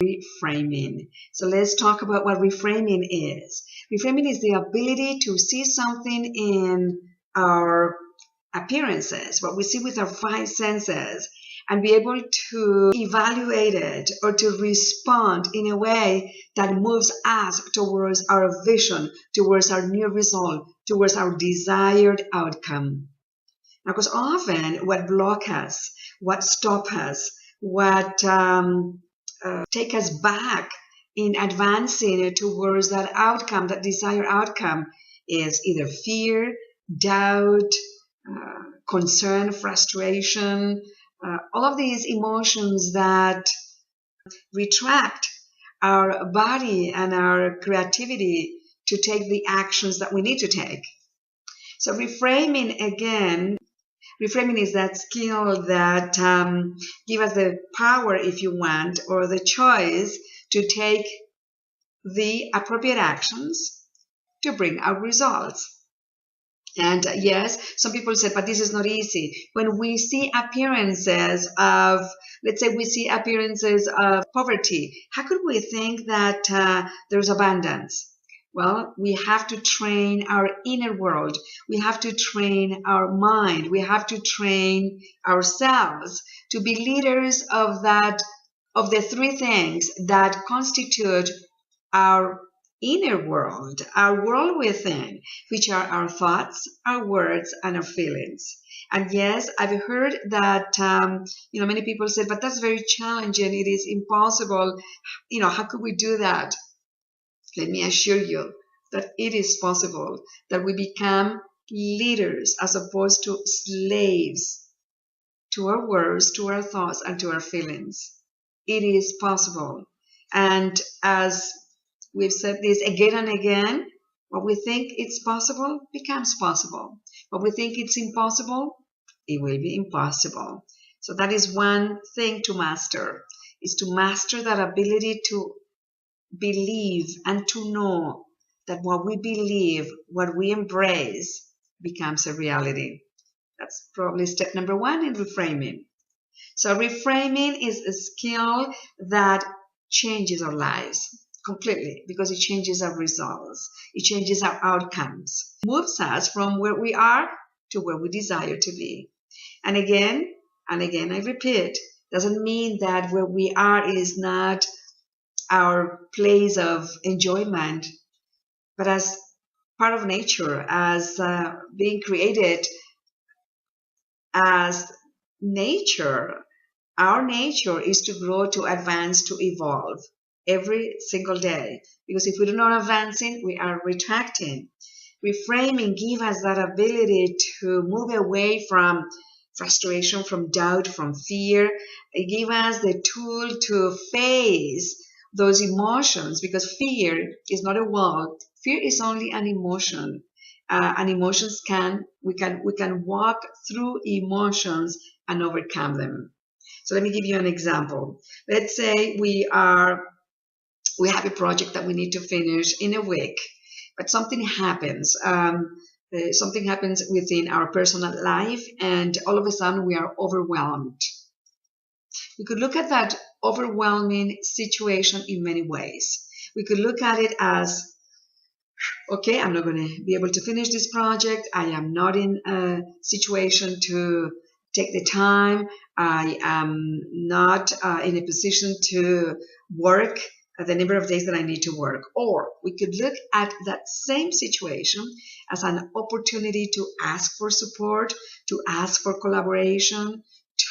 reframing. So let's talk about what reframing is. Reframing is the ability to see something in our appearances, what we see with our five senses, and be able to evaluate it or to respond in a way that moves us towards our vision, towards our new result, towards our desired outcome. Now, because often what blocks us, what stops us, what take us back in advancing towards that outcome, that desired outcome, is either fear, doubt, concern, frustration, all of these emotions that retract our body and our creativity to take the actions that we need to take. So reframing is that skill that give us the power, if you want, or the choice to take the appropriate actions to bring out results. And yes, some people said, but this is not easy. When we see appearances of, let's say we see appearances of poverty, how could we think that there's abundance? Well, we have to train our inner world. We have to train our mind. We have to train ourselves to be leaders of the three things that constitute our inner world, our world within, which are our thoughts, our words, and our feelings. And yes, I've heard that, many people said, but that's very challenging. It is impossible. How could we do that? Let me assure you that it is possible, that we become leaders as opposed to slaves to our words, to our thoughts, and to our feelings. It is possible. And as we've said this again and again, what we think it's possible becomes possible. What we think it's impossible, it will be impossible. So that is one thing to master, is to master that ability to believe and to know that what we believe, what we embrace, becomes a reality. That's probably step number one in reframing. So reframing is a skill that changes our lives completely, because it changes our results. It changes our outcomes. It moves us from where we are to where we desire to be. And again, I repeat, doesn't mean that where we are is not our place of enjoyment, but as part of nature, as being created as nature. Our nature is to grow, to advance, to evolve every single day. Because if we're not advancing, we are retracting. Reframing gives us that ability to move away from frustration, from doubt, from fear. It gives us the tool to face those emotions, because fear is not a wall. Fear is only an emotion. And emotions we can walk through emotions and overcome them. So let me give you an example. Let's say we have a project that we need to finish in a week, but something happens. Something happens within our personal life, and all of a sudden we are overwhelmed. We could look at that overwhelming situation in many ways. We could look at it as, okay, I'm not going to be able to finish this project. I am not in a situation to take the time. I am not in a position to work the number of days that I need to work. Or we could look at that same situation as an opportunity to ask for support, to ask for collaboration,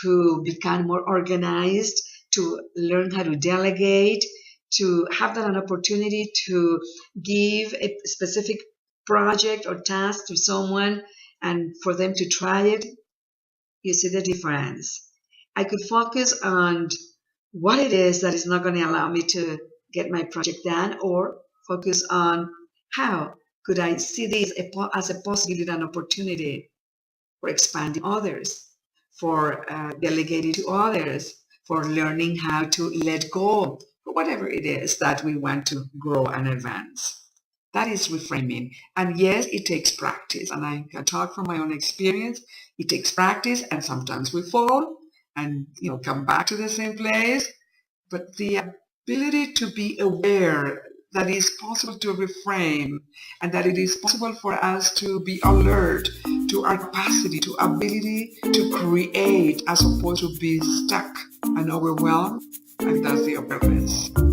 to become more organized, to learn how to delegate, to have that an opportunity to give a specific project or task to someone and for them to try it. You see the difference. I could focus on what it is that is not going to allow me to get my project done, or focus on how could I see this as a possibility, an opportunity for expanding others, for delegating to others, for learning how to let go, for whatever it is that we want to grow and advance. That is reframing. And yes, it takes practice. And I can talk from my own experience. It takes practice, and sometimes we fall and come back to the same place. But the ability to be aware that it is possible to reframe and that it is possible for us to be alert to our capacity, to ability to create as opposed to be stuck and overwhelmed. And that's the awareness.